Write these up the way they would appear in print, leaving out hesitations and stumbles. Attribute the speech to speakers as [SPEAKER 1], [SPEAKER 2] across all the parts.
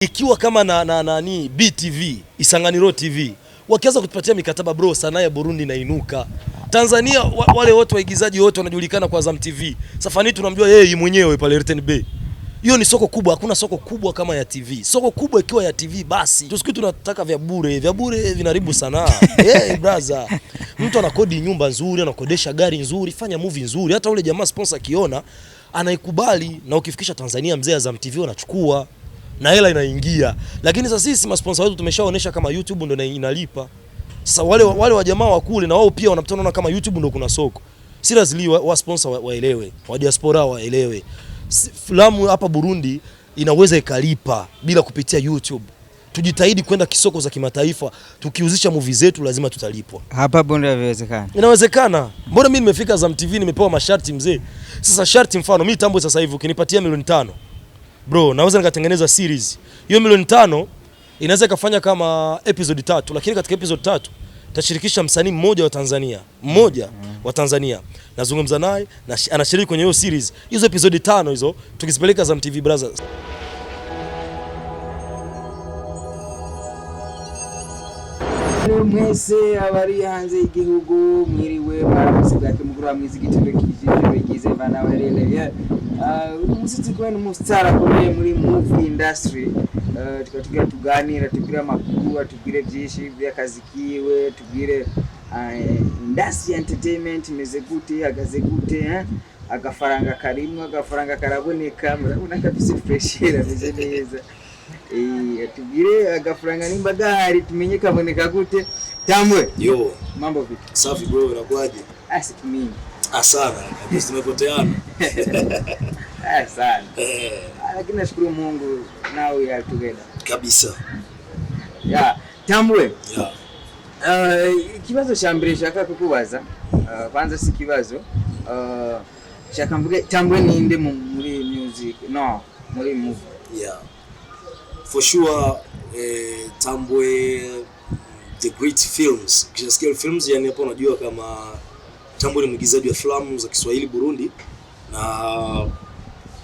[SPEAKER 1] Ikiwa kama nani BTV, Isanganiro TV, wakianza kutupatia mikataba bro, sanaa ya Burundi inainuka. Tanzania wale wote waigizaji wote wanajulikana kwa Azam TV. Safani tunamjua yeye mwenyewe pale RTNB. Hiyo ni soko kubwa, hakuna soko kubwa kama ya TV. Soko kubwa ikiwa ya TV basi. Tusiku tunataka vya bure vinaribu sanaa. Brother. Mtu anakodi nyumba nzuri, anakodesha gari nzuri, fanya movie nzuri. Hata ule jamaa sponsor akiona anaikubali, na ukifikisha Tanzania mzee Azam TV wanachukua na hela inaingia. Lakini sasa sisi masponsor wetu tumeshaonesha kama YouTube ndio inalipa. Sasa wale wa jamaa wa kule na wao pia wanapatana kama YouTube ndio kuna soko. Si lazima wa sponsor waelewe, wa diaspora waelewe. Filamu hapa Burundi inaweza ikalipa bila kupitia YouTube. Tujitahidi kwenda kisoko za kimataifa, tukiuzisha movie zetu lazima tutalipwa.
[SPEAKER 2] Hapa Burundi inawezekana.
[SPEAKER 1] Inawezekana. Mbona mimi nimefika Azam TV nimepewa masharti mzee. Sasa sharti mfano mimi Tambwe sasa hivi ukinipatia milioni 5. Bro, naweza nikatengeneza series. Hiyo milioni 5 inaweza ikafanya kama episode 3, lakini katika episode 3 tashirikisha msanii mmoja wa Tanzania. Nazungumza naye na anashiriki kwenye hiyo series. Hizo episode 5 hizo tukizipeleka Azam TV Brothers.
[SPEAKER 2] Mwese abari hanze y'igihugu mwiriwe baramusigake mugura mwizigitiro kijije bigize bana bareleye umusitsi kwene umusitara komeye muri movie industry tukatugira tuganira tugira makuru tugire byinshi by'akazi kiwe tugire industry entertainment meze gute agaze gute agafaranga karimwe agafaranga karaboneka murabona kabisa fresh era meze neza tugire agafaranga nimba gahari tumenye kaboneka gute. Tambwe
[SPEAKER 1] yo
[SPEAKER 2] mambo vipi?
[SPEAKER 1] Safi bro, unakwaje?
[SPEAKER 2] Mimi
[SPEAKER 1] sana kabisa tumepoteana
[SPEAKER 2] sana lakini nashukuru Mungu now we are together kabisa. Tambwe kibazo cha mbere shaka kukubaza kwanza si kibazo shaka mvuge Tambwe ninde muri music muri movie?
[SPEAKER 1] For sure, Tambwe the great films. Ukisikia films yani hapo unajua kama Tambwe ni mwigizaji wa filamu za Kiswahili Burundi, na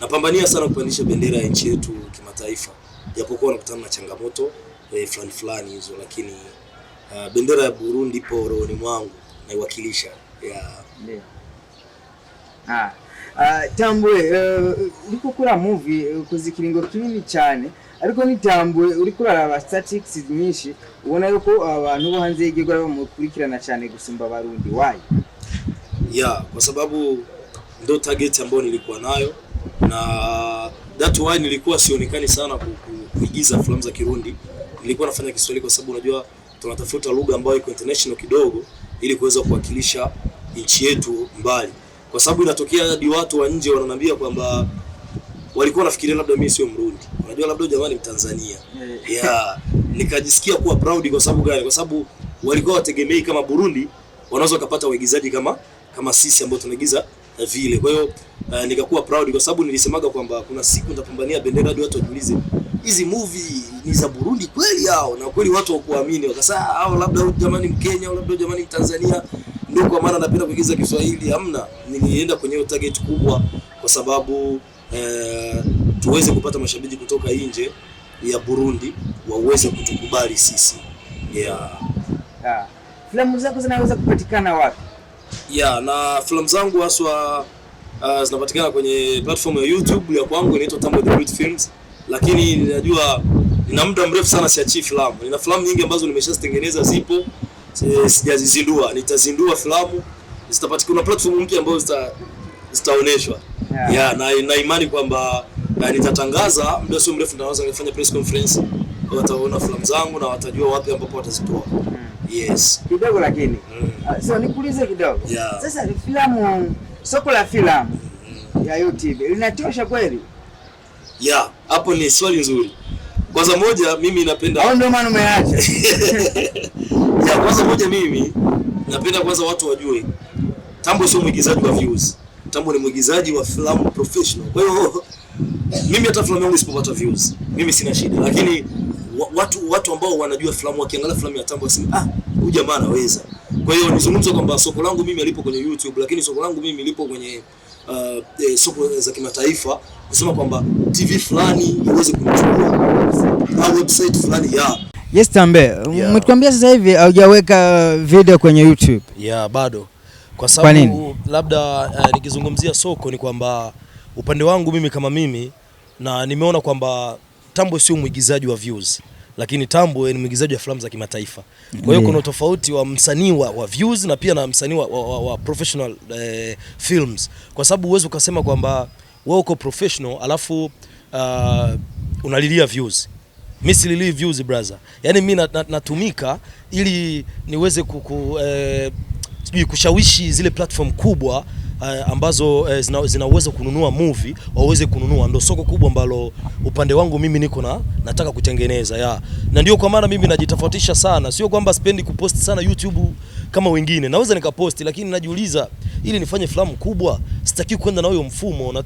[SPEAKER 1] napambania sana kupandisha bendera ya nchi yetu kimataifa. Japokuwa nakutana na changamoto fulani hizo, lakini bendera ya Burundi ipo rohoni mwangu na iwakilisha.
[SPEAKER 2] Tambwe uriko kura movie kuzikiringo kinini cyane, ariko ni Tambwe uriko uraraba statistics nyinshi ubona yuko abantu bo hanze y'igihugu bamukurikirana cyane gusumba Barundi. Why?
[SPEAKER 1] Kwa sababu ndo target ambayo nilikuwa nayo, na that why nilikuwa sionekani sana kuigiza filamu za Kirundi. Nilikuwa nafanya Kiswahili kwa sababu unajua tunatafuta lugha ambayo iko international kidogo ili kuweza kuwakilisha nchi yetu mbali. Kwa sababu inatokea hadi watu wa nje wananiambia kwamba walikuwa nafikiria labda mimi sio Mrundi. Unajua labda jamani Mtanzania. Nikajisikia kuwa proud kwa sababu gani? Kwa sababu walikuwa wategemei kama Burundi wanaweza kupata waigizaji kama sisi ambao tunaigiza vile. Kwa hiyo nikakuwa proud kwa sababu nilisemaga kwamba kuna siku nitapambania bendera hadi watu wajiulize hizi movie ni za Burundi kweli hao, na kweli watu wakuamini wakasema hao labda jamani Mkenya au labda jamani Mtanzania ndio kwa maana napenda kuigiza Kiswahili. Hamna, nilienda kwenye target kubwa kwa sababu tuweze kupata mashabiki kutoka nje ya Burundi waweze kutukubali sisi.
[SPEAKER 2] Filamu zako zinaweza kupatikana wapi?
[SPEAKER 1] Na filamu zangu haswa zinapatikana kwenye platform ya YouTube ya kwangu inaitwa Tambwe the Great Films, lakini ninajua nina muda mrefu sana siachi filamu. Nina filamu nyingi ambazo nimeshazitengeneza zipo, sijazizindua. Nitazindua filamu, zitapatikana platform mpya ambazo zitaoneshwa. Na imani kwamba nitatangaza muda sio mrefu, nitaanza kufanya press conference, wataona filamu zangu na watajua wapi ambapo watazitoa.
[SPEAKER 2] Kidogo lakini so nikuulize kidogo. Sasa filamu, soko la filamu ya YouTube linatosha kweli? Hapo
[SPEAKER 1] ni swali nzuri. Kwanza moja mimi napenda
[SPEAKER 2] au ndio maana umeacha?
[SPEAKER 1] Kwanza moja mimi napenda kwanza watu wajue Tambwe sio mwigizaji wa views. Tambwe ni mwigizaji wa filamu professional. Kwa hiyo mimi hata filamu yangu isipopata views mimi sina shida, lakini watu ambao wanajua filamu wakiangalia filamu ya Tambwe wasema huyu jamaa anaweza. Kwa hiyo nizungumza kwamba soko langu mimi lipo kwenye YouTube, lakini soko langu mimi lipo kwenye soko za kimataifa kusema kwamba TV fulani iweze kunichukua au website fulani ya.
[SPEAKER 2] Yes Tambwe, mtukwambia sasa hivi haujaweka video kwenye YouTube.
[SPEAKER 1] Bado. Kwa sababu labda nikizungumzia Soko ni kwamba upande wangu mimi kama mimi na nimeona kwamba Tambwe sio mwigizaji wa views, lakini Tambwe ni mwigizaji wa filamu za kimataifa. Kwa hiyo kuna tofauti wa msanii wa views na pia na msanii wa professional films. Kwa sababu uwezo ukasema kwamba wewe uko professional alafu unalilia views. Mimi silili views brother. Yaani mimi natumika ili niweze kushawishi zile platform kubwa ambazo zina uwezo kununua movie waweze kununua. Ndio soko kubwa ambalo upande wangu mimi niko nataka kutengeneza na ndio kwa maana mimi najitofautisha sana. Sio kwamba sipendi kupost sana YouTube kama wengine. Naweza nikaposti lakini najiuliza ili nifanye filamu kubwa sitaki kwenda na huyo mfumo.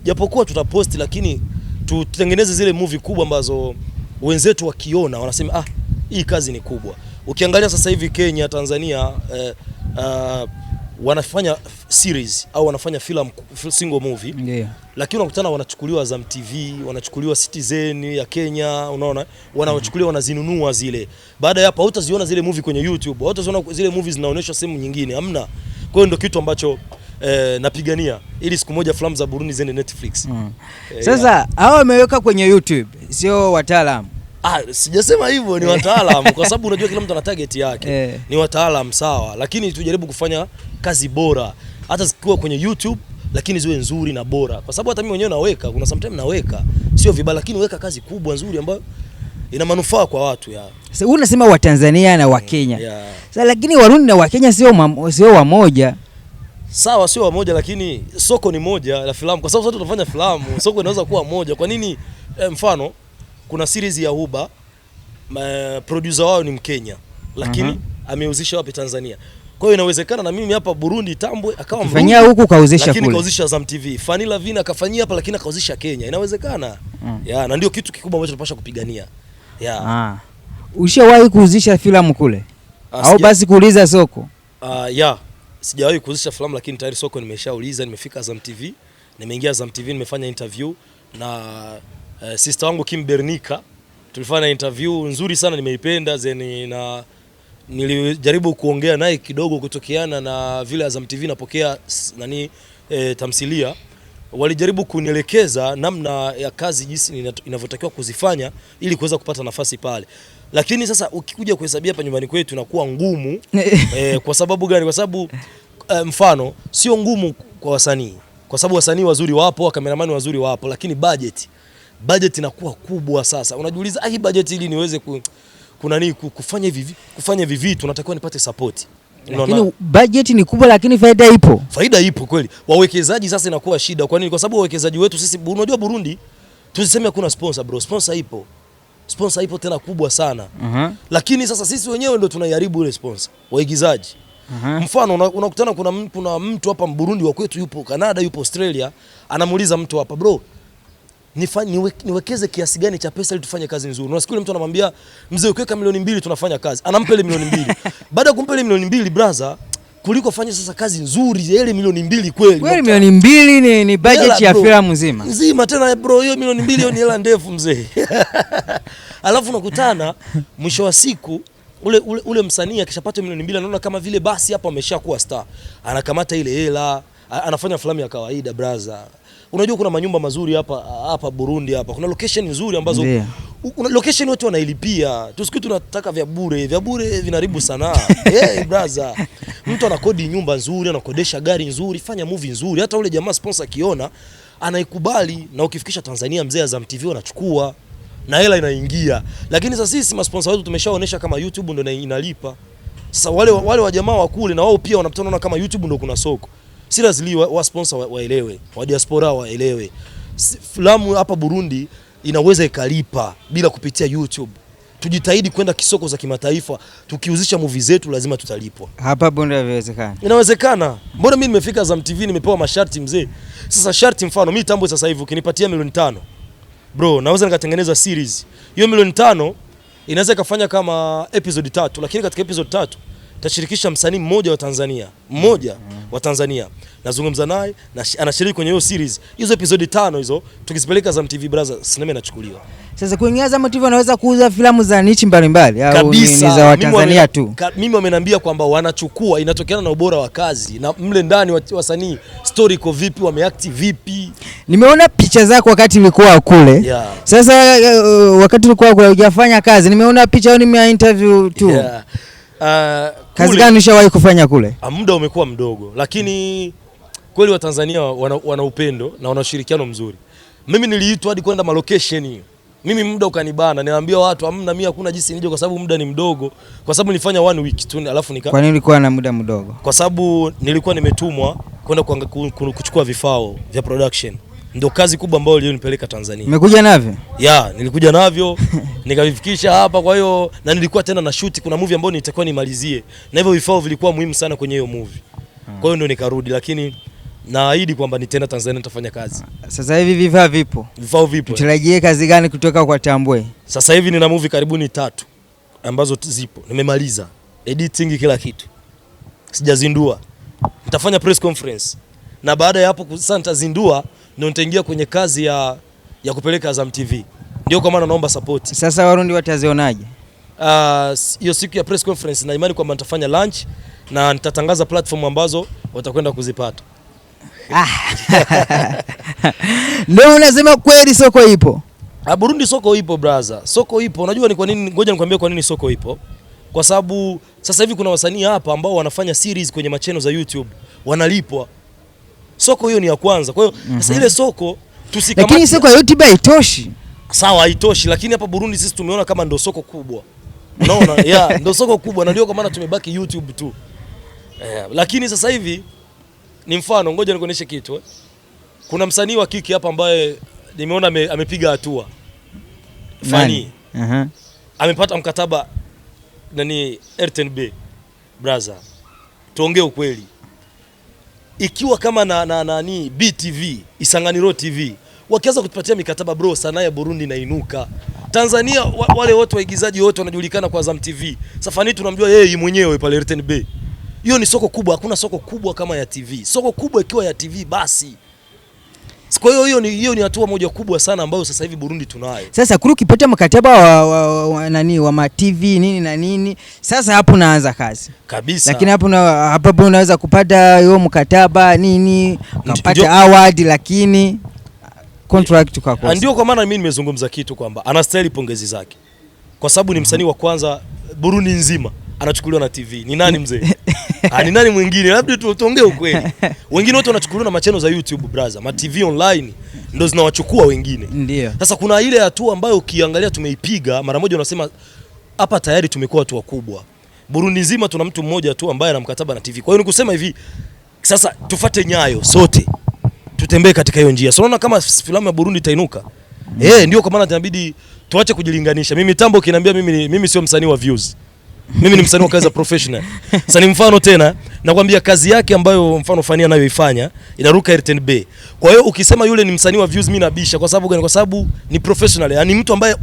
[SPEAKER 1] Japokuwa tutaposti lakini tutengeneze zile movie kubwa ambazo wenzetu wakiona wanasema hii kazi ni kubwa. Ukiangalia sasa hivi Kenya, Tanzania wanafanya series au wanafanya film single movie lakini unakutana wanachukuliwa Azam TV, wanachukuliwa Citizen ya Kenya, unaona wanachukuliwa wanazinunua zile. Baada ya hapo hutaziona zile movie kwenye YouTube, hutaziona zile movies zinaonyeshwa sehemu nyingine, hamna. Kwa hiyo ndio kitu ambacho napigania ili siku moja filamu za Burundi ziende Netflix.
[SPEAKER 2] Sasa hao wameweka kwenye YouTube, sio wataalamu.
[SPEAKER 1] Sijasema hivyo, ni wataalamu kwa sababu unajua kila mtu ana target yake. Ni wataalamu sawa, lakini tujaribu kufanya kazi bora hata zikiwa kwenye YouTube lakini ziwe nzuri na bora. Kwa sababu hata mimi mwenyewe naweka, kuna sometimes naweka sio vibaya lakini weka kazi kubwa nzuri ambayo ina manufaa kwa watu
[SPEAKER 2] Sasa unasema wa Tanzania na wa Kenya. Sasa lakini Warundi na wa Kenya sio wamoja.
[SPEAKER 1] Sawa sio wamoja lakini soko ni moja la filamu kwa sababu sote tunafanya filamu. Soko inaweza kuwa moja. Kwa nini mfano kuna series ya Huba producer wao ni Mkenya lakini ameuzisha wapi Tanzania. Kwa hiyo inawezekana na mimi hapa Burundi Tambwe akawa
[SPEAKER 2] mfanyia huku kauzisha kule.
[SPEAKER 1] Lakini kauzisha Azam TV. Fanila Vina akafanyia hapa lakini kauzisha Kenya. Inawezekana. Na ndio kitu kikubwa ambacho tunapaswa kupigania.
[SPEAKER 2] Ushawahi kuuzisha filamu kule? Au basi kuuliza Soko?
[SPEAKER 1] Sijawahi kuuzisha filamu lakini tayari Soko nimeshauliza, nimefika Azam TV, nimeingia Azam TV, nimefanya interview na sister wangu Kim Bernika. Tulifanya interview nzuri sana, nimeipenda na nilijaribu kuongea naye kidogo kutokeana na vile Azam TV napokea tamthilia. Walijaribu kunielekeza namna ya kazi jinsi inavyotakiwa kuzifanya ili kuweza kupata nafasi pale. Lakini sasa ukikuja kuhesabia hapa nyumbani kwetu inakuwa ngumu. Kwa sababu gani? Kwa sababu mfano sio ngumu kwa wasanii. Kwa sababu wasanii wazuri wapo, kameramani wazuri wapo, lakini budget inakuwa kubwa sasa. Unajiuliza hii budget ili niweze kufanya hivi vitu natakiwa nipate support.
[SPEAKER 2] Lakini budget ni kubwa lakini faida ipo.
[SPEAKER 1] Faida ipo kweli. Wawekezaji sasa inakuwa shida. Kwa nini? Kwa sababu wawekezaji wetu sisi unajua Burundi tusiseme hakuna sponsor bro. Sponsor ipo. Sponsor ipo tena kubwa sana. Lakini sasa sisi wenyewe ndio tunaiharibu ile sponsor. Waigizaji. Mfano unakutana kuna mtu hapa Burundi wa kwetu yupo Canada, yupo Australia, anamuuliza mtu hapa bro, niwekeze kiasi gani cha pesa ili tufanye kazi nzuri. Unasikia mtu anamwambia mzee ukiweka milioni 2 tunafanya kazi. Anampa ile milioni 2. Baada ya kumpa ile milioni 2 brother, kuliko fanya sasa kazi nzuri ile milioni 2 kweli.
[SPEAKER 2] Kweli milioni 2 ni budget ya filamu nzima.
[SPEAKER 1] Nzima tena bro, hiyo milioni 2 hiyo ni hela ndefu mzee. Alafu unakutana mwisho wa siku ule msanii akishapata milioni 2 anaona kama vile basi hapa ameshakuwa star. Anakamata ile hela, anafanya filamu ya kawaida brother. Unajua kuna manyumba mazuri hapa Burundi hapa. Kuna location nzuri ambazo location watu wanailipia. Tusiku tunataka vya bure vinaribu sana. Brother. Mtu anakodi nyumba nzuri, anakodesha gari nzuri, fanya movie nzuri. Hata ule jamaa sponsor akiona anaikubali na ukifikisha Tanzania mzee Azam TV wanachukua na hela inaingia. Lakini sasa sisi masponsor wetu tumeshaonesha kama YouTube ndio inalipa. Sasa wale wa jamaa wa kule na wao pia wanapatana kama YouTube ndio kuna soko. Si lazima wa sponsor waelewe, wa diaspora waelewe. Filamu hapa Burundi inaweza ikalipa bila kupitia YouTube. Tujitahidi kwenda kisoko za kimataifa, tukiuzisha movie zetu lazima tutalipwa.
[SPEAKER 2] Hapa Burundi inawezekana.
[SPEAKER 1] Inawezekana. Mbona mimi nimefika Azam TV nimepewa masharti mzee. Sasa sharti mfano mimi Tambwe sasa hivi ukinipatia milioni 5. Bro, naweza nikatengeneza series. Hiyo milioni 5 inaweza ikafanya kama episode 3, lakini katika episode 3 tashirikisha msanii mmoja wa Tanzania, nazungumza naye na anashiriki kwenye hiyo series. Hizo episode 5 hizo tukizipeleka Azam TV brother, sinema inachukuliwa.
[SPEAKER 2] Sasa kwenye Azam TV wanaweza kuuza filamu za nichi mbalimbali au ni za Watanzania tu?
[SPEAKER 1] Mimi wameniambia kwamba wanachukua, inatokana na ubora wa kazi na mle ndani wasanii story iko vipi, wameact vipi.
[SPEAKER 2] Nimeona picha zako wakati ulikuwa kule.
[SPEAKER 1] Yeah.
[SPEAKER 2] Sasa wakati ulikuwa kule hujafanya kazi, nimeona picha au nime interview tu.
[SPEAKER 1] Yeah.
[SPEAKER 2] Kazi gani ushawahi kufanya kule?
[SPEAKER 1] Muda umekuwa mdogo, lakini kweli wa Tanzania wana upendo na wana ushirikiano mzuri. Mimi niliitwa hadi kwenda location hiyo. Mimi muda ukanibana, niambia watu hamna, mimi hakuna jinsi nije kwa sababu muda ni mdogo. Kwa sababu nilifanya 1 week tu alafu
[SPEAKER 2] Kwa nini ulikuwa na muda mdogo?
[SPEAKER 1] Kwa sababu nilikuwa nimetumwa kwenda kuchukua vifao vya production. Ndio kazi kubwa ambayo ilionipeleka Tanzania.
[SPEAKER 2] Umekuja navyo?
[SPEAKER 1] Nilikuja navyo, nikavifikisha hapa. Kwa hiyo na nilikuwa tena na shoot, kuna movie ambayo nitakuwa nimalizie. Na hivyo vifao vilikuwa muhimu sana kwenye hiyo movie. Kwa hiyo ndio nikarudi, lakini naahidi kwamba nitaenda Tanzania nitafanya kazi.
[SPEAKER 2] Sasa hivi vifaa vipo?
[SPEAKER 1] Vifao vipo.
[SPEAKER 2] Tutarajie kazi gani kutoka kwa Tambwe?
[SPEAKER 1] Sasa hivi nina movie karibuni 3 ambazo zipo. Nimemaliza editing kila kitu. Sijazindua. Nitafanya press conference. Na baada ya hapo sasa nitazindua, ndio nitaingia kwenye kazi ya kupeleka Azam TV. Ndio kwa maana naomba support.
[SPEAKER 2] Sasa Warundi watazionaje?
[SPEAKER 1] Hiyo siku ya press conference na imani kwamba nitafanya launch na nitatangaza platform ambazo watakwenda kuzipata.
[SPEAKER 2] Ndio unasema kweli Soko ipo?
[SPEAKER 1] Burundi Soko ipo brother. Soko ipo. Unajua ni kwa nini? Ngoja nikwambie kwa nini Soko ipo. Kwa sababu sasa hivi kuna wasanii hapa ambao wanafanya series kwenye machannel za YouTube, wanalipwa. Soko hiyo ni ya kwanza. Kwa hiyo sasa ile Soko tusikamata.
[SPEAKER 2] Lakini Soko ya YouTube haitoshi.
[SPEAKER 1] Sawa, haitoshi, lakini hapa Burundi sisi tumeona kama ndio soko kubwa. Unaona? Ndio soko kubwa na ndio kwa maana tumebaki YouTube tu. Lakini sasa hivi ni mfano, ngoja nikuoneshe kitu. Kuna msanii wa kiki hapa ambaye nimeona amepiga hatua. Fani. Amepata mkataba RTNB. Brother, tuongee ukweli. Ikiwa kama na BTV, Isanganiro TV, wakianza kutupatia mikataba bro, sanaa ya Burundi inainuka. Tanzania wale wote waigizaji wote wanajulikana kwa Azam TV. Safani tunamjua yeye mwenyewe pale RTNB. Hiyo ni soko kubwa, hakuna soko kubwa kama ya TV. Soko kubwa ikiwa ya TV basi. Kwa hiyo hiyo ni hatua moja kubwa sana ambayo sasa hivi Burundi tunayo.
[SPEAKER 2] Sasa kuru kipata mkataba wa ma TV nini na nini, sasa hapo naanza kazi.
[SPEAKER 1] Kabisa.
[SPEAKER 2] Lakini hapo unaweza kupata hiyo mkataba nini, kupata award lakini contract kwa kosa.
[SPEAKER 1] Ndio kwa maana mimi nimezungumza kitu kwamba anastahili pongezi zake. Kwa sababu ni msanii wa kwanza Burundi nzima anachukuliwa na TV. Ni nani mzee? Ni nani mwingine? Labda tuongee ukweli. Wengine wote wanachukuliwa na machannel za YouTube brother. Ma TV online ndio zinawachukua wengine.
[SPEAKER 2] Ndio.
[SPEAKER 1] Sasa kuna ile hatua ambayo ukiangalia tumeipiga mara moja, unasema hapa tayari tumekuwa watu wakubwa. Burundi nzima tuna mtu mmoja tu ambaye ana mkataba na TV. Kwa hiyo nikusema hivi, sasa tufuate nyayo sote. Tutembee katika hiyo njia. Unaona kama filamu ya Burundi itainuka. Ndio kwa maana inabidi tuache kujilinganisha. Mimi Tambo kiniambia mimi sio msanii wa views. Mimi ni msanii wa kazi professional. Sasa ni mfano tena, nakwambia kazi yake ambayo mfano Fania anayoifanya inaruka RTNB. Kwa hiyo ukisema yule ni msanii wa views, mimi nabisha. Kwa sababu gani? Kwa sababu ni professional. Yaani mtu ambaye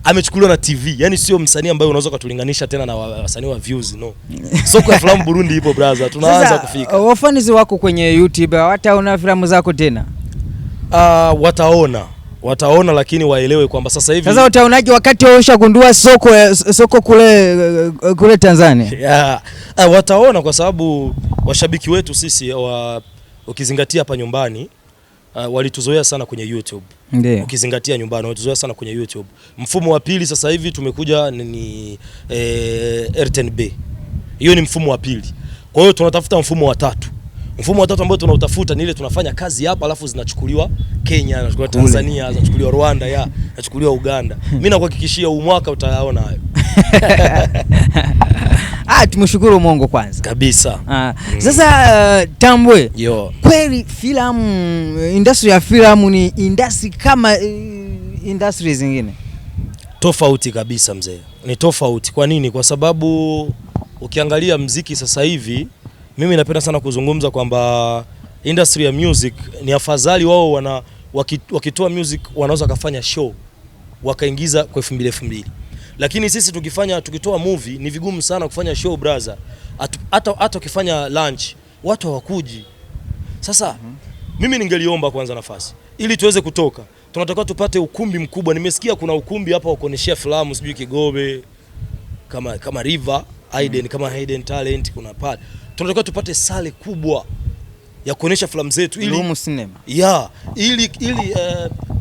[SPEAKER 1] amechukuliwa na TV. Yaani sio msanii ambaye unaweza kutulinganisha tena na wasanii wa views, no. Soko ya filamu Burundi ipo brother. Tunaanza kufika.
[SPEAKER 2] Wafanizi wako kwenye YouTube hawataona filamu zako tena?
[SPEAKER 1] Wataona lakini waelewe kwamba sasa hivi.
[SPEAKER 2] Sasa utaonaje wakati ushagundua soko kule Tanzania?
[SPEAKER 1] Wataona kwa sababu washabiki wetu sisi ukizingatia hapa nyumbani walituzoea sana kwenye YouTube.
[SPEAKER 2] Ndiyo.
[SPEAKER 1] Ukizingatia nyumbani walituzoea sana kwenye YouTube. Mfumo wa pili sasa hivi tumekuja ni RTNB. Hiyo ni mfumo wa pili. Kwa hiyo tunatafuta mfumo wa tatu. Mfumo wa tatu ambao tunautafuta ni ile tunafanya kazi hapa alafu zinachukuliwa Kenya, zinachukuliwa Tanzania, zinachukuliwa Rwanda, zinachukuliwa Uganda. Mimi nakuhakikishia huu mwaka utayaona hayo.
[SPEAKER 2] Tumshukuru Mungu kwanza.
[SPEAKER 1] Kabisa.
[SPEAKER 2] Sasa Tambwe.
[SPEAKER 1] Kweli
[SPEAKER 2] industry ya filamu ni industry kama industry zingine?
[SPEAKER 1] Tofauti kabisa mzee. Ni tofauti. Kwa nini? Kwa sababu ukiangalia muziki sasa hivi, mimi napenda sana kuzungumza kwamba industry ya music ni afadhali wao wakitoa music wanaweza kufanya show wakaingiza kwa 2000. Lakini sisi tukitoa movie ni vigumu sana kufanya show brother. Hata ukifanya lunch watu hawakuji. Sasa mimi ningeliomba kwanza nafasi ili tuweze kutoka. Tunatakiwa tupate ukumbi mkubwa. Nimesikia kuna ukumbi hapa wa kuoneshea filamu sijui Kigobe kama River Hayden kama Hayden Talent kuna pale. Tunatakiwa tupate sale kubwa ya kuonesha filamu zetu
[SPEAKER 2] ili cinema.
[SPEAKER 1] Ili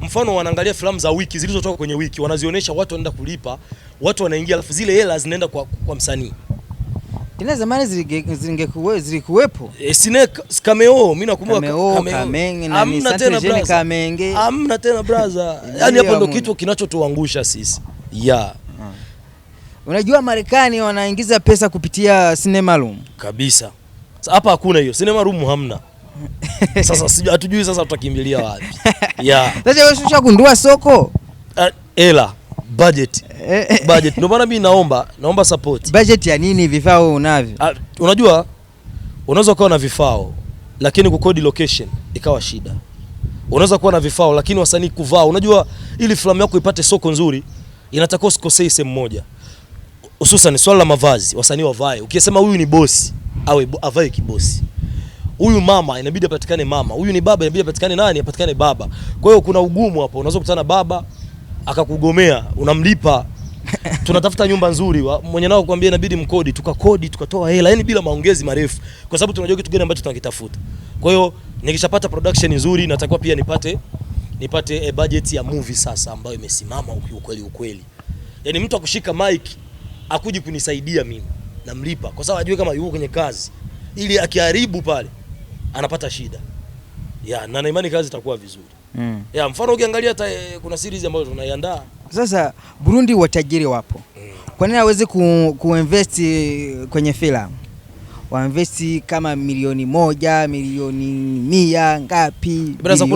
[SPEAKER 1] mfano wanaangalia filamu za wiki zilizotoka kwenye wiki, wanazionyesha, watu wanaenda kulipa, watu wanaingia, alafu zile hela zinaenda kwa msanii.
[SPEAKER 2] Ina zamani zilikuwepo.
[SPEAKER 1] Cameo, mimi nakumbuka
[SPEAKER 2] hamna tena brother.
[SPEAKER 1] Hamna tena brother. Yaani hapo ndio kitu kinachotuangusha sisi.
[SPEAKER 2] Unajua Marekani wanaingiza pesa kupitia cinema room.
[SPEAKER 1] Kabisa. Hapa hakuna hiyo. Cinema room hamna. Sasa hatujui sasa tutakimbilia wapi.
[SPEAKER 2] Sasa wewe ushagundua soko?
[SPEAKER 1] Hela, budget. Ndio maana mimi naomba support.
[SPEAKER 2] Budget ya nini? Vifaa unavyo?
[SPEAKER 1] Unajua unaweza kuwa na vifaa lakini kukodi location ikawa shida. Unaweza kuwa na vifaa lakini wasanii kuvaa. Unajua ili filamu yako ipate soko nzuri inatakiwa usikosee sehemu moja. Hususan swala la mavazi, wasanii wavae. Ukisema huyu ni bosi, avae kibosi. Huyu mama inabidi apatikane mama. Huyu ni baba inabidi apatikane nani? Apatikane baba. Kwa hiyo kuna ugumu hapo. Unaweza kukutana baba akakugomea, unamlipa. Tunatafuta nyumba nzuri, mwenye nao kuambia inabidi mkodi, tukatoa hela, yani bila maongezi marefu, kwa sababu tunajua kitu gani ambacho tunakitafuta. Kwa hiyo nikishapata production nzuri natakuwa pia nipate budget ya movie sasa ambayo imesimama ukweli. Yaani mtu akushika mic akuji kunisaidia mimi, namlipa kwa sababu ajue kama yuko kwenye kazi, ili akiharibu pale anapata shida. Na imani kazi itakuwa vizuri. Mfano ukiangalia hata kuna series ambayo tunaiandaa.
[SPEAKER 2] Sasa Burundi watajiri wapo. Kwa nini hawezi kuinvest kwenye filamu? Wainvest kama milioni 1, milioni 100 ngapi?
[SPEAKER 1] Brother,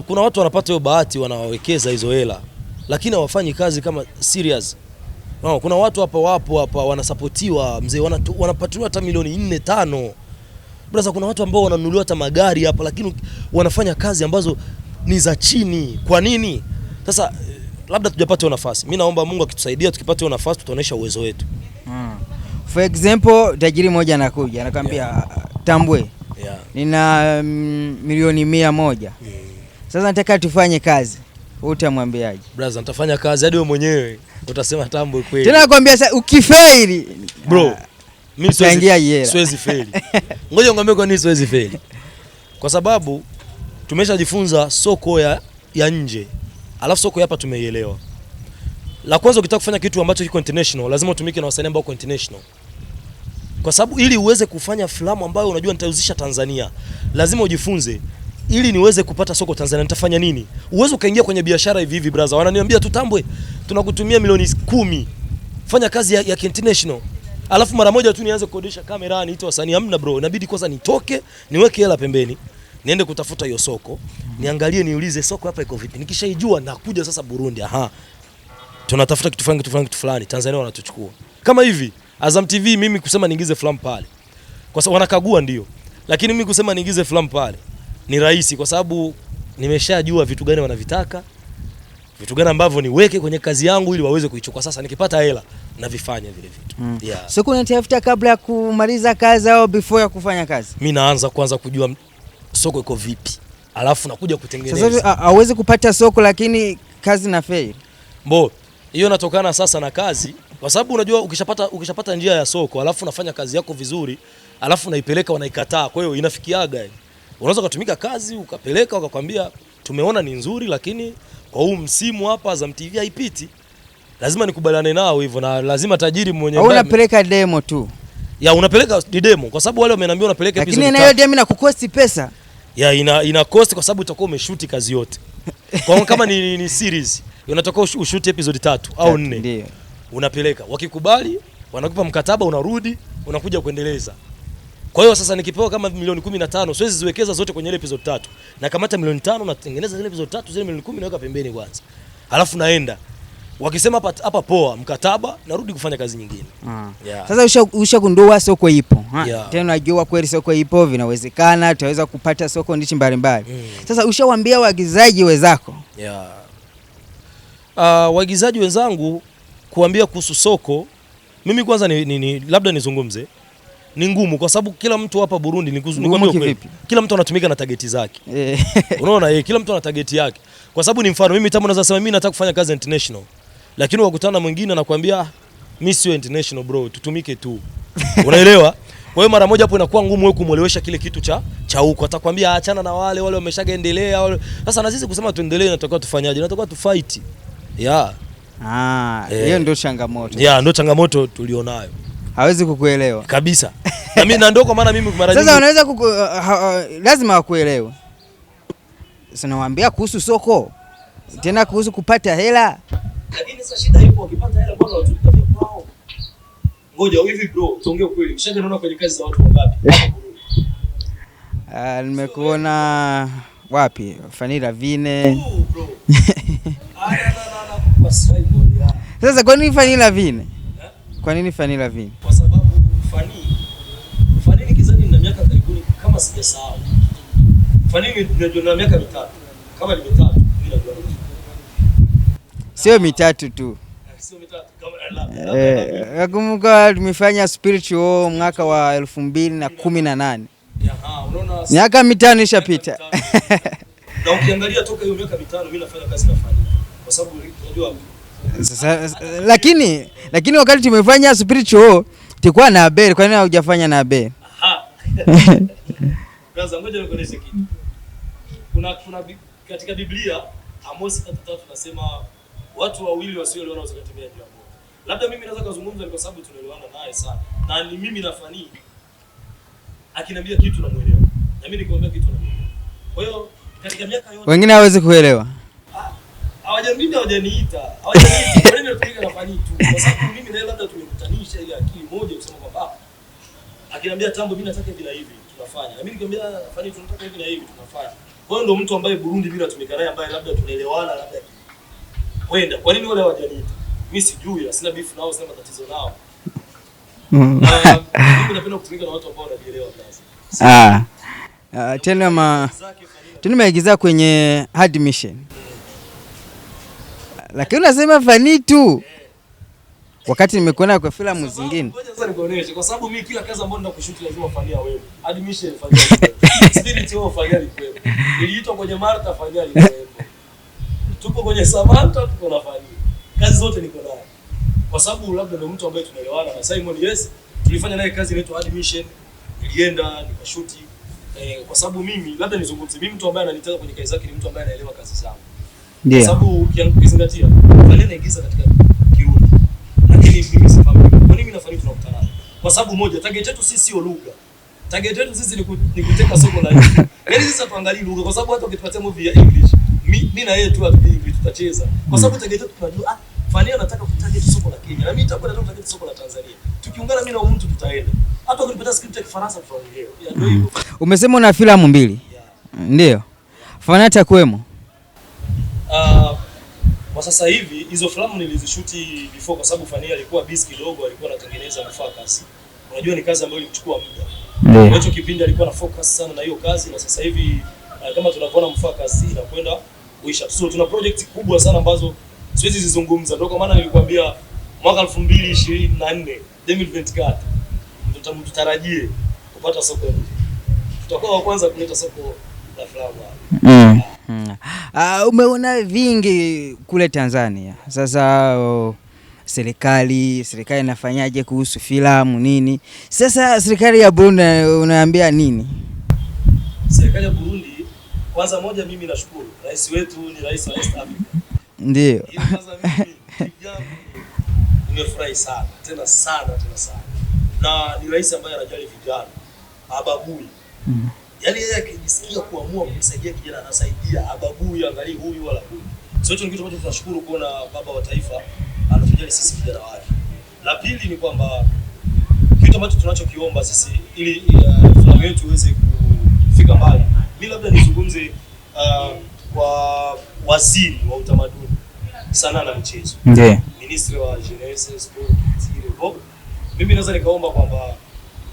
[SPEAKER 1] kuna watu wanapata hiyo bahati, wanawekeza hizo hela lakini hawafanyi kazi kama serious. Kuna watu hapa wanasapotiwa mzee, wanapatiwa hata milioni 4, 5. Brother, kuna watu ambao wananunuliwa hata magari hapa lakini wanafanya kazi ambazo ni za chini. Kwa nini? Sasa labda tujapata nafasi. Mimi naomba Mungu akitusaidia tukipata nafasi tutaonesha uwezo wetu.
[SPEAKER 2] For example, tajiri mmoja anakuja anakuambia Tambwe. Nina milioni 100. Sasa nataka tufanye kazi. Utamwambiaje?
[SPEAKER 1] Brother, nitafanya kazi hadi wewe mwenyewe utasema Tambwe kweli.
[SPEAKER 2] Tena nakwambia sasa ukifaili
[SPEAKER 1] bro, mimi siwezi fail. Ngoja ngombe kwa nini siwezi fail? Kwa sababu tumeshajifunza soko ya nje. Alafu soko hapa tumeielewa. La kwanza ukitaka kufanya kitu ambacho kiko international, lazima utumike na wasanii ambao wako international. Kwa sababu ili uweze kufanya filamu ambayo unajua nitauzisha Tanzania, lazima ujifunze ili niweze kupata soko Tanzania nitafanya nini? Uwezo ukaingia kwenye biashara hivi brother. Wananiambia tu Tambwe, tunakutumia milioni 10. Fanya kazi ya international. Alafu mara moja tu nianze kukodisha kamera niite wasanii. Hamna bro, inabidi kwanza nitoke, niweke hela pembeni, niende kutafuta hiyo soko, niangalie niulize soko hapa iko vipi. Nikishaijua nakuja sasa Burundi. Tunatafuta kitu fulani, Tanzania wanatuchukua. Kama hivi, Azam TV mimi kusema niingize filamu pale. Kwa sababu wanakagua ndio. Lakini mimi kusema niingize filamu pale ni rahisi kwa sababu nimeshajua vitu gani wanavitaka. Vitu gani ambavyo niweke kwenye kazi yangu ili waweze kuichukua. Sasa nikipata hela na vifanya vile vitu.
[SPEAKER 2] Soko unatafuta kabla ya kumaliza kazi au before ya kufanya kazi?
[SPEAKER 1] Mimi naanza kwanza kujua soko iko vipi. Alafu nakuja kutengeneza.
[SPEAKER 2] Sasa hauwezi kupata soko lakini kazi na fail.
[SPEAKER 1] Hiyo inatokana sasa na kazi, kwa sababu unajua ukishapata njia ya soko, alafu unafanya kazi yako vizuri, alafu unaipeleka wanaikataa. Kwa hiyo inafikiaga. Unaweza kutumika kazi ukapeleka wakakwambia tumeona ni nzuri lakini kwa huu msimu hapa Azam TV haipiti. Lazima nikubaliane nao hivyo na lazima tajiri mwenye
[SPEAKER 2] au unapeleka demo tu.
[SPEAKER 1] Unapeleka demo kwa sababu wale wameniambia unapeleka episode 3.
[SPEAKER 2] Lakini na hiyo demo inakukosti pesa.
[SPEAKER 1] Ina cost kwa sababu utakuwa umeshoot kazi yote. Kwa kama ni series, unatoka ushoot episode 3 au 4.
[SPEAKER 2] Ndio.
[SPEAKER 1] Unapeleka. Wakikubali, wanakupa mkataba, unarudi, unakuja kuendeleza. Kwa hiyo sasa nikipewa kama milioni 15, siwezi ziwekeza zote kwenye ile episode 3. Na kamata milioni 5 natengeneza zile episode 3, zile milioni 10 naweka pembeni kwanza. Alafu naenda. Wakisema hapa poa, mkataba, narudi kufanya kazi nyingine.
[SPEAKER 2] Sasa ushagundua soko ipo. Tena unajua kweli soko ipo, vinawezekana tutaweza kupata soko ndichi mbalimbali. Sasa ushawaambia waigizaji wenzako?
[SPEAKER 1] Waigizaji wenzangu kuambia kuhusu Soko, mimi kwanza labda nizungumze, ni ngumu kwa sababu kila mtu hapa Burundi nikwambia kweli, kila mtu anatumika na target zake. Unaona, kila mtu ana target yake. Kwa sababu ni mfano mimi Tambwe naweza sema mimi nataka kufanya kazi international. Lakini wakutana mwingine anakuambia mimi sio international bro, tutumike tu. Unaelewa? Kwa hiyo mara moja hapo inakuwa ngumu wewe kumuelewesha kile kitu cha huko. Atakwambia achana na wale wameshaendelea wale. Sasa na sisi kusema tuendelee natakiwa tufanyaje? Natakiwa tufight.
[SPEAKER 2] Hiyo ndio changamoto.
[SPEAKER 1] Ndio changamoto tulionayo.
[SPEAKER 2] Hawezi kukuelewa
[SPEAKER 1] kabisa. Na mimi ndio kwa maana mimi mara nyingi
[SPEAKER 2] sasa unaweza lazima wakuelewe. Sasa nawaambia kuhusu Soko. Tena kuhusu kupata hela.
[SPEAKER 1] Lakini sasa shida ipo, ukipata hela bwana watu kwao. Ngoja hivi bro, tuongee kweli. Mshaje unaona kwenye kazi za watu wangapi hapa Burundi?
[SPEAKER 2] Nimekuona wapi? Fanila Vine.
[SPEAKER 1] Bro.
[SPEAKER 2] Sasa kwa nini Fanila Vine? Kwa nini Fanila Vine?
[SPEAKER 1] Kwa sababu Fani nikizani na miaka karibuni kama sijasahau. Fani ndio na miaka 3. Kama ni 3 bila jua.
[SPEAKER 2] Sio 3 tu.
[SPEAKER 1] Sio 3 kama
[SPEAKER 2] nakumbuka tumefanya spiritual mwaka wa 2018.
[SPEAKER 1] Unaona
[SPEAKER 2] miaka 5 ishapita.
[SPEAKER 1] Na ukiangalia toka hiyo miaka 5 mimi nafanya kazi na Fani. Kwa sababu unajua
[SPEAKER 2] lakini wakati tumefanya spiritual tulikuwa na Abel, kwa nini hujafanya na Abel?
[SPEAKER 1] Kwanza ngoja nikueleze kitu. Kuna katika Biblia Amos 3:3 nasema watu wawili wasioelewana wasitembea juu ya moto. Labda mimi naweza kuzungumza kwa sababu tunaelewana naye sana. Na ni mimi na Fani. Akiniambia kitu namuelewa. Na mimi nikiambia kitu namuelewa. Kwa hiyo katika miaka yote
[SPEAKER 2] wengine hawezi kuelewa.
[SPEAKER 1] Hawajaniita. Kwa nini tunapiga na Fani tu? Kwa sababu mimi na labda tumekutanisha ile akili moja kusema kwamba akiniambia Tambwe mimi nataka hivi na hivi tunafanya. Na mimi nikamwambia Fani tunataka hivi na hivi tunafanya. Kwa hiyo ndio mtu ambaye Burundi mimi natumika naye ambaye labda tunaelewana labda kwenda. Kwa nini wale hawajaniita? Mimi sijui, sina beef nao, sina matatizo nao. Mimi napenda kutumika na watu ambao wanajielewa kazi.
[SPEAKER 2] Tena maigiza kwenye hard mission. Lakini unasema Fani tu. Wakati nimekuona kwa filamu zingine.
[SPEAKER 1] Ngoja sasa nikuoneshe kwa sababu mimi kila kazi ambayo ninakushoot lazima Fania wewe. Admission Fania wewe. Spirit wewe Fania wewe. Niliitwa kwenye Martha Fania wewe. Tuko kwenye Samantha tuko na Fania. Kazi zote niko nayo. Kwa sababu labda ndio mtu ambaye tunaelewana na Simon tulifanya naye kazi inaitwa Admission. Nilienda nikashuti kwa sababu mimi labda nizungumzie mimi mtu ambaye ananitaka kwenye kazi zake ni mtu ambaye anaelewa kazi zangu. Kwa sababu ukizingatia Fania anaigiza katika Kirundi. Lakini mimi sifahamu. Kwa nini nafanya tunakutana? Kwa sababu moja, target yetu sisi sio lugha. Target yetu sisi ni kuteka soko la nje. Yaani sisi tuangalie lugha kwa sababu hata ukitupatia movie ya English, mimi na yeye tu tutacheza. Kwa sababu target yetu tunajua Fania anataka kutarget soko la Kenya. Na mimi nitakuwa nataka kutarget soko la Tanzania. Tukiungana mimi na mtu tutaenda. Hata ukinipatia script ya Kifaransa tutaongea. Ndio hivyo.
[SPEAKER 2] Umesema una filamu 2. Ndio. Fania atakuwemo.
[SPEAKER 1] Kwa sasa hivi hizo filamu nilizishuti before kwa sababu Fania alikuwa busy kidogo, alikuwa anatengeneza focus. Unajua ni kazi ambayo ilichukua muda. Kwa hiyo kipindi alikuwa na focus sana na hiyo kazi na sasa hivi kama tunavyoona focus inakwenda kuisha. So tuna project kubwa sana ambazo siwezi zizungumza. Ndio kwa maana nilikwambia mwaka 2024 2024 ndio tutarajie kupata soko hili. Tutakuwa wa kwanza kuleta soko la filamu.
[SPEAKER 2] Umeona vingi kule Tanzania. Sasa serikali inafanyaje kuhusu filamu nini? Sasa serikali ya Burundi unaambia nini?
[SPEAKER 1] Serikali ya Burundi kwanza moja mimi nashukuru. Rais wetu ni rais wa East Africa.
[SPEAKER 2] Ndio.
[SPEAKER 1] Kwanza mimi nimefurahi sana. Tena sana. Na ni rais ambaye anajali vijana. Habagui. Yaani yeye akijisikia kuamua kumsaidia kijana anasaidia, ababui angalia huyu wala huyu. Sio hicho kitu ambacho tunashukuru kuona baba wa taifa anatujali sisi vijana wake. La pili ni kwamba kitu ambacho tunachokiomba sisi ili filamu yetu iweze kufika mbali. Mimi labda nizungumze kwa waziri wa utamaduni, sanaa na michezo.
[SPEAKER 2] Ndiyo.
[SPEAKER 1] Ministry wa Jeunesse, Sport, Culture. Mimi naweza nikaomba kwamba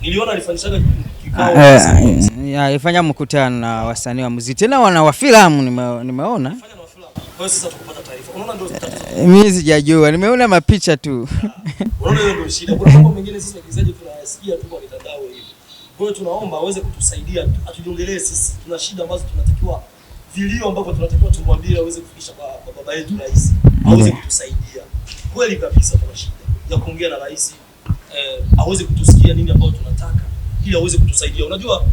[SPEAKER 1] niliona alifanyishaga kikao
[SPEAKER 2] alifanya mkutano na wasanii wa muziki tena wana wa filamu nimeona.
[SPEAKER 1] Fanya na wa filamu. Kwa hiyo sasa tukupata taarifa. Unaona ndio
[SPEAKER 2] Mimi sijajua, nimeona mapicha tu.
[SPEAKER 1] Unaona hiyo ndio shida. Kuna mambo mengine sisi waigizaji tunayasikia tu kwa mitandao hivi. Kwa hiyo tunaomba aweze kutusaidia, atujiongelee sisi. Tuna shida ambazo tunatakiwa, vilio ambavyo tunatakiwa tumwambie aweze kufikisha kwa baba yetu rais. Aweze kutusaidia. Kweli kabisa tuna shida ya kuongea na rais, aweze kutusikia nini ambayo tunataka ili aweze kutusaidia. Unajua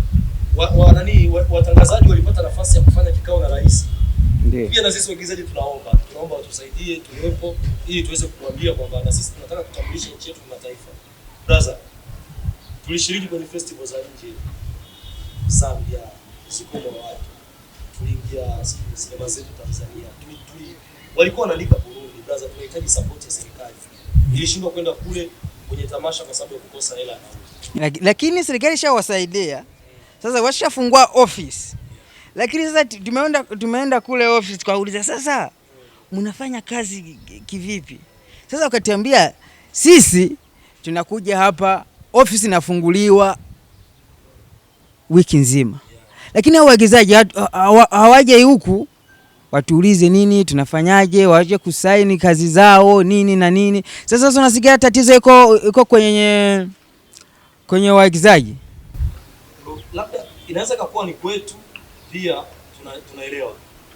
[SPEAKER 1] watangazaji walipata nafasi ya kufanya kikao na rais. Ndiyo. Pia na sisi waigizaji tunaomba watusaidie tuwepo ili tuweze kuambia kwamba na sisi tunataka kutambulisha nchi yetu kimataifa. Brother, tulishiriki kwenye festival za nje. Zambia, Soko watu. Tuliingia sinema zetu Tanzania. Walikuwa wanalika Burundi, brother, tunahitaji support ya serikali. Ilishindwa kwenda kule kwenye tamasha kwa sababu ya kukosa hela na.
[SPEAKER 2] Lakini serikali ishawasaidia. Sasa washafungua office. Lakini sasa tumeenda kule office kwa uliza sasa mnafanya kazi kivipi? Sasa wakatiambia sisi tunakuja hapa office inafunguliwa wiki nzima. Lakini hao waigizaji hawaje huku watuulize nini tunafanyaje, waje kusaini kazi zao nini na nini. Sasa unasikia tatizo iko kwenye waigizaji.
[SPEAKER 1] Labda inaweza kuwa ni kwetu pia tunaelewa.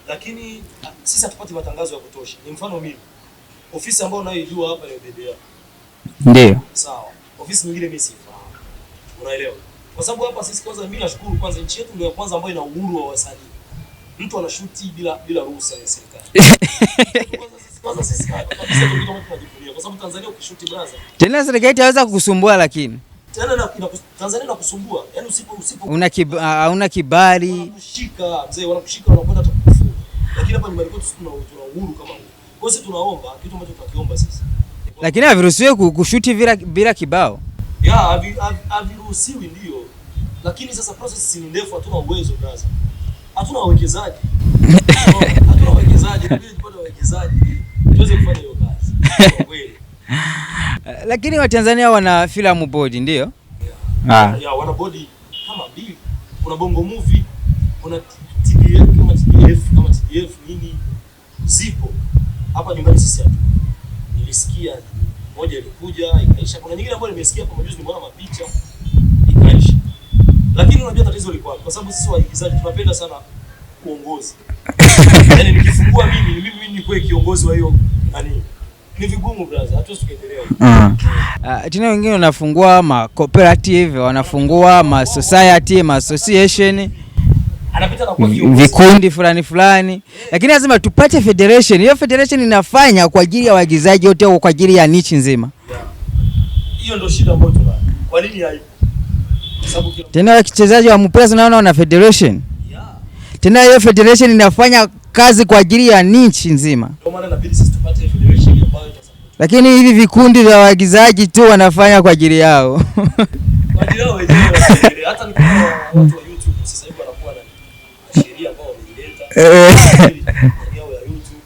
[SPEAKER 1] Lakini sisi hatupati matangazo ya kutosha. Ni mfano mimi. Ofisi ambayo unaijua hapa ni BBA.
[SPEAKER 2] Ndio.
[SPEAKER 1] Sawa. Ofisi nyingine mimi sifahamu. Unaelewa? Kwa sababu hapa sisi kwanza, mimi nashukuru kwanza nchi yetu ndio ya kwanza ambayo ina uhuru wa wasanii. Mtu anashuti bila ruhusa ya serikali. Kwanza sisi kabisa ndio kama tunajivunia. Kwa sababu Tanzania ukishuti brother.
[SPEAKER 2] Tena serikali itaweza kukusumbua lakini.
[SPEAKER 1] Tena Tanzania inakusumbua. Yaani usipo
[SPEAKER 2] una kibali.
[SPEAKER 1] Wanakushika, mzee wanakushika wanakwenda tukufu. Lakini hapa nyumbani kwetu tuna uhuru kama huo. Kwa hiyo tunaomba kitu ambacho tunakiomba sisi.
[SPEAKER 2] Lakini haviruhusiwi kushuti bila kibao.
[SPEAKER 1] Haviruhusiwi ndio. Lakini sasa process ni ndefu, hatuna uwezo brother. Hatuna wawekezaji. Hatuna wawekezaji, ili tupate wawekezaji tuweze kufanya hiyo kazi. Kwa kweli.
[SPEAKER 2] Lakini Watanzania wana filamu bodi ndio?
[SPEAKER 1] Wana bodi kama mbili. Kuna Bongo Movie, kuna TDF nini zipo. Hapa nyumbani sisi hatu. Nilisikia moja ilikuja ikaisha. Kuna nyingine ambayo nimesikia kwa majuzi nimeona mapicha ikaisha. Lakini unajua tatizo liko wapi? Kwa sababu sisi waigizaji tunapenda sana uongozi. Yaani nikifungua mimi nikuwe kiongozi wa hiyo ni vigumu brother, hatuwezi kuendelea.
[SPEAKER 2] Tena wengine wanafungua ma cooperative, wanafungua ma society, ma association.
[SPEAKER 1] Anapita na kwa
[SPEAKER 2] vikundi fulani. Lakini lazima tupate federation. Hiyo federation inafanya kwa ajili ya waigizaji wote au kwa ajili ya nichi nzima.
[SPEAKER 1] Hiyo ndio shida ambayo tunayo. Kwa nini haipo?
[SPEAKER 2] Tena wachezaji wa mpira tunaona wana federation. Tena hiyo federation inafanya kazi kwa ajili ya nichi nzima.
[SPEAKER 1] Ndio maana inabidi sisi tupate federation ambayo
[SPEAKER 2] lakini hivi vikundi vya waigizaji tu wanafanya kwa ajili yao.
[SPEAKER 1] Kwa ajili yao wenyewe. Hata nikiona watu wa YouTube sasa hivi wanakuwa na sheria ambao wameileta. Yao ya YouTube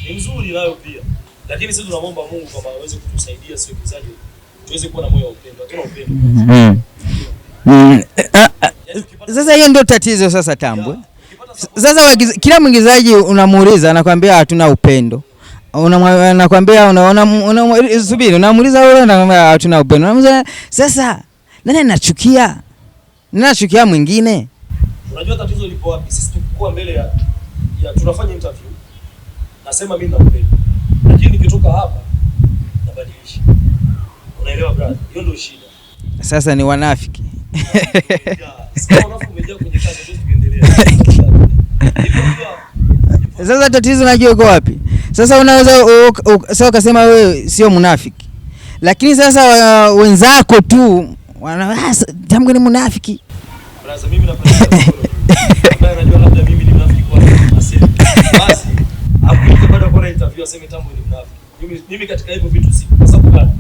[SPEAKER 1] ni nzuri nayo pia. Lakini sisi tunamwomba Mungu kwamba aweze kutusaidia sisi waigizaji tuweze kuwa na moyo wa upendo. Hatuna upendo.
[SPEAKER 2] Sasa hiyo ndio tatizo sasa Tambwe. Sasa kila mwigizaji unamuuliza anakuambia hatuna upendo. Anakuambia unaona subiri unamuuliza wewe anakuambia hatuna upendo. Unamuuliza sasa nani anachukia? Nani anachukia mwingine?
[SPEAKER 1] Unajua tatizo lipo wapi? Sisi tukikuwa mbele ya tunafanya interview. Nasema mimi nakupenda. Lakini nikitoka hapa nabadilisha. Unaelewa brother? Hiyo ndio shida.
[SPEAKER 2] Sasa ni wanafiki.
[SPEAKER 1] Sasa unafu umejaa kwenye kazi ndio tukiendelea.
[SPEAKER 2] Sasa tatizo unajua uko wapi? Sasa unaweza sasa ukasema wewe sio mnafiki. Lakini sasa wenzako tu Tambwe ni mnafiki.
[SPEAKER 1] Brother mimi napenda sana. Najua labda mimi ni mnafiki kwa asili. Basi hapo baada ya kuona interview aseme Tambwe ni mnafiki. Mimi katika hivyo vitu sipo. Kwa sababu gani?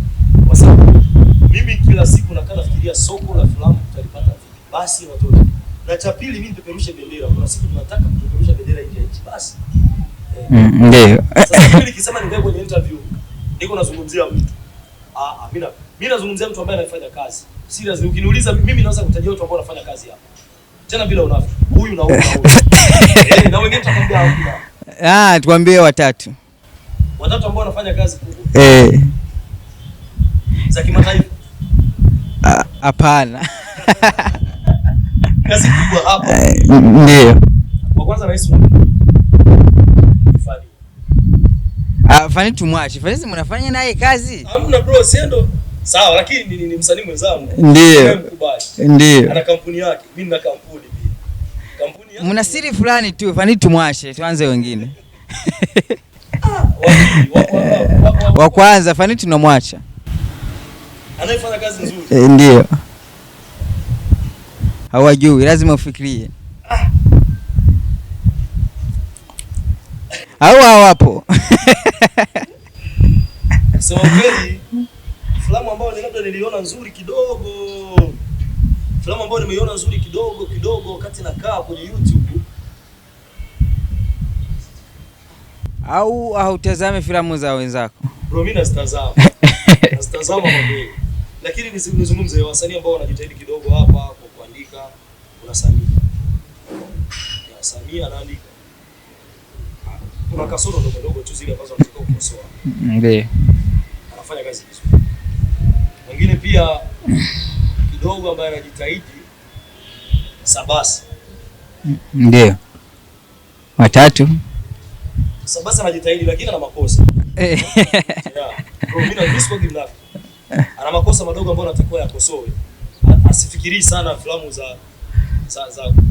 [SPEAKER 1] Kwa sababu mimi kila siku nakaa nafikiria soko la filamu tutalipata vipi. Basi watoto. Na cha pili mimi nipeperushe bendera. Kuna siku tunataka kupeperusha bendera nje ya nchi. Basi.
[SPEAKER 2] Ndio.
[SPEAKER 1] Sasa mimi nikisema ningeenda kwenye interview niko nazungumzia mtu. Mimi nazungumzia mtu ambaye anafanya kazi. Serious, ukiniuliza mimi naweza kutajia watu ambao wanafanya kazi hapa. Tena bila unafiki. Huyu na huyu. Na wengine tutakwambia hakuna.
[SPEAKER 2] Tuambie watatu.
[SPEAKER 1] watatu ambao wanafanya kazi kubwa za kimataifa.
[SPEAKER 2] Hapana.
[SPEAKER 1] Kazi kubwa hapa.
[SPEAKER 2] Ndio.
[SPEAKER 1] Wa kwanza rais Fani.
[SPEAKER 2] Fani tumwache. Fani si mnafanya naye kazi?
[SPEAKER 1] Hamna bro, siendo. Sawa, lakini ni msanii mwenzangu.
[SPEAKER 2] Ndio. Ndio.
[SPEAKER 1] Ana kampuni yake, mimi nina kampuni pia. Kampuni yake.
[SPEAKER 2] Mna siri fulani tu, Fani tumwache, tuanze wengine. Wa kwanza Fani tunamwacha.
[SPEAKER 1] Anayefanya kazi nzuri.
[SPEAKER 2] Ndio. Hawajui, lazima ufikirie. Hawapo.
[SPEAKER 1] Sema kweli, filamu ambayo labda niliona nzuri kidogo. Filamu ambayo nimeiona nzuri kidogo wakati nakaa kwenye YouTube.
[SPEAKER 2] Au hautazame filamu za wenzako?
[SPEAKER 1] Bro, mimi nasitazama. Nasitazama mambo. Lakini nizungumze wasanii ambao wanajitahidi kidogo hapa kwa kuandika. Kuna Samia. Ya Samia anaandika. Kuna kasoro ndogo tu zile ambazo anataka kukosoa.
[SPEAKER 2] Ndio.
[SPEAKER 1] Anafanya kazi vizuri. Mwingine pia kidogo ambaye anajitahidi Sabasi.
[SPEAKER 2] Ndio. Watatu.
[SPEAKER 1] Sabasi anajitahidi lakini ana makosa. Bro, mimi na Chris Wagner mlafi. Ana makosa madogo ambayo anatakiwa yakosoe. Asifikirii sana filamu za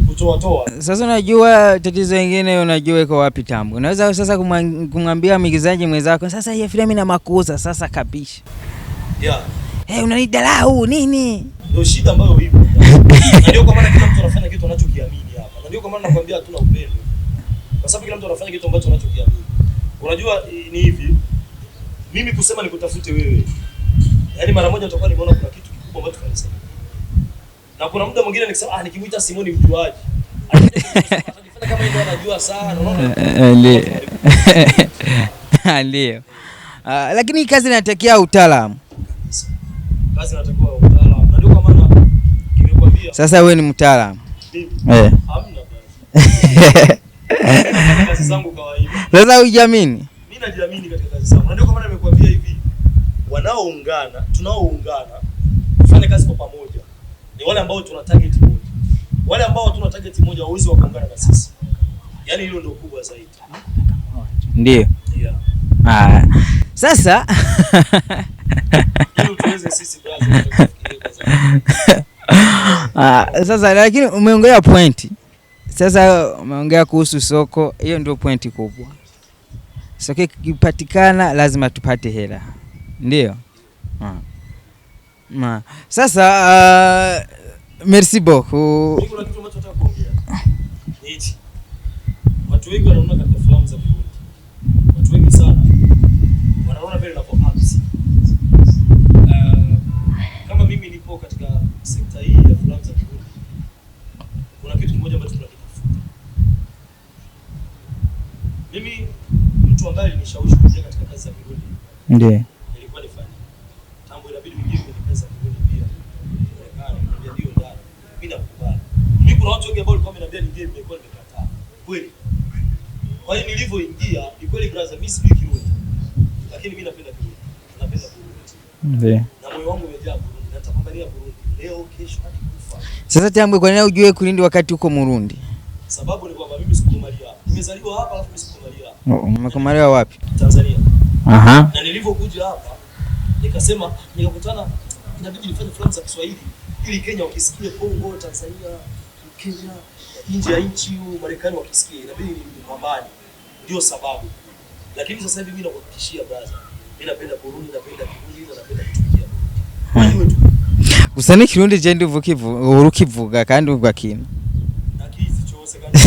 [SPEAKER 1] kutoa.
[SPEAKER 2] Sasa unajua tatizo lingine, unajua iko wapi Tambwe. Unaweza sasa kumwambia mwigizaji mwenzako, sasa hii filamu ina makosa sasa kabisa.
[SPEAKER 1] Yeah.
[SPEAKER 2] Unanidalau nini?
[SPEAKER 1] Ndio shida ambayo ipo. Ndio kwa maana kila mtu anafanya kitu anachokiamini hapa. Ndio kwa maana nakwambia hatuna upendo. Kwa sababu kila mtu anafanya kitu ambacho anachokiamini. Unajua ni hivi. Mimi kusema nikutafute wewe. Yaani mara moja utakuwa nimeona kuna kitu kikubwa ambacho tunanisema. Na kuna muda mwingine nikisema nikimuita Simoni mjuaji. Atajifanya kama yeye anajua sana, unaona?
[SPEAKER 2] Ndio. Lakini kazi inatakia utaalamu.
[SPEAKER 1] Kazi inatakiwa utaalamu. Na ndio kwa maana nimekwambia.
[SPEAKER 2] Sasa wewe ni mtaalamu.
[SPEAKER 1] Hamna basi. Kazi zangu kawaida.
[SPEAKER 2] Sasa hujiamini?
[SPEAKER 1] Mimi najiamini katika kazi zangu. Na ndio kwa maana nimekwambia hivi. Tunaoungana kufanya kazi kwa pamoja. Ni wale ambao tuna target moja. Wale ambao tuna target moja hawezi wakaungana na sisi. Yaani hilo ndio kubwa zaidi.
[SPEAKER 2] Ndio.
[SPEAKER 1] Yeah.
[SPEAKER 2] Sasa
[SPEAKER 1] ili tuweze sisi brother
[SPEAKER 2] sasa lakini umeongea pointi. Sasa umeongea kuhusu soko, hiyo ndio pointi kubwa. Soko kipatikana lazima tupate hela. Ndio. Sasa merci beaucoup.
[SPEAKER 1] Kuna kitu ambacho nataka kuongea. Hichi. Watu wengi wanaona katika filamu za Burundi. Watu wengi sana wanaona vile na performance. Kama mimi nipo katika sekta hii ya filamu za Burundi. Kuna kitu kimoja ambacho tunakitafuta. Mimi mtu ambaye alinishawishi kuingia katika kazi za Burundi.
[SPEAKER 2] Ndio.
[SPEAKER 1] Ilikuwa ni Fani. Tambwe inabidi uingie kwenye kazi za Burundi pia. Ndio ndani. Mimi nakubali. Mimi kuna watu wengi ambao walikuwa wameniambia niingie, nimekuwa nimekataa. Kweli. Kwa hiyo nilivyoingia, ni kweli brother, mimi sijui Kirundi. Lakini mimi napenda Kirundi. Napenda Burundi.
[SPEAKER 2] Ndio.
[SPEAKER 1] Na moyo wangu umejaa Burundi. Natapambania Burundi. Leo, kesho hadi kufa.
[SPEAKER 2] Sasa Tambwe, kwa nini ujue Kulindi wakati uko Burundi?
[SPEAKER 1] Sababu ni kwamba mimi sikukomalia hapa. Nimezaliwa hapa alafu mimi sikukomalia hapa.
[SPEAKER 2] Umekomalia wapi?
[SPEAKER 1] Tanzania.
[SPEAKER 2] Aha.
[SPEAKER 1] Na nilivyokuja hapa, nikakutana inabidi nifanye filamu za Kiswahili ili Kenya wakisikie, Kongo, Tanzania, Kenya, nje ya nchi, Marekani wakisikie, inabidi nipambane. Ndio sababu. Lakini sasa hivi mimi nakuhakikishia brother, mimi napenda Burundi, napenda Kirundi, na napenda kutukia. Wewe tu.
[SPEAKER 2] Usani Kirundi je ndi urukivuga kandi ugakina.
[SPEAKER 1] Akizi cyose kandi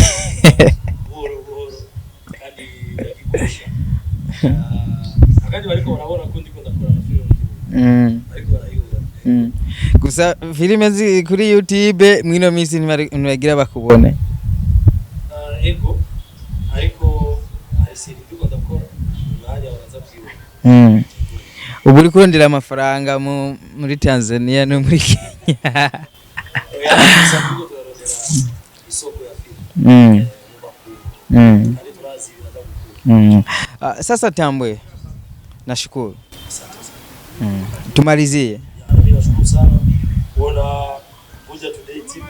[SPEAKER 1] boro kandi yakikosha. Akandi bariko barabona ko ndiko ndakora na film. Bariko barayuza.
[SPEAKER 2] Gusa filime zi kuri YouTube mwino minsi ntibagira bakubone.
[SPEAKER 1] Ariko arisiri ndiko ndakora mwanya wanaza kwiwe.
[SPEAKER 2] Ubu uri kurondera amafaranga muri Tanzania no muri Kenya.
[SPEAKER 1] Soko ya film.
[SPEAKER 2] Sasa Tambwe, Nashukuru.
[SPEAKER 1] Asante sana.
[SPEAKER 2] Tumalizie.
[SPEAKER 1] Mimi nashukuru sana kuona Buja Today TV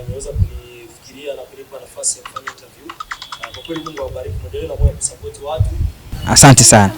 [SPEAKER 1] imeweza kunifikiria na kunipa nafasi ya kufanya interview. Kwa kweli Mungu awabariki, muendelee na moyo kusupport watu.
[SPEAKER 2] Asante sana.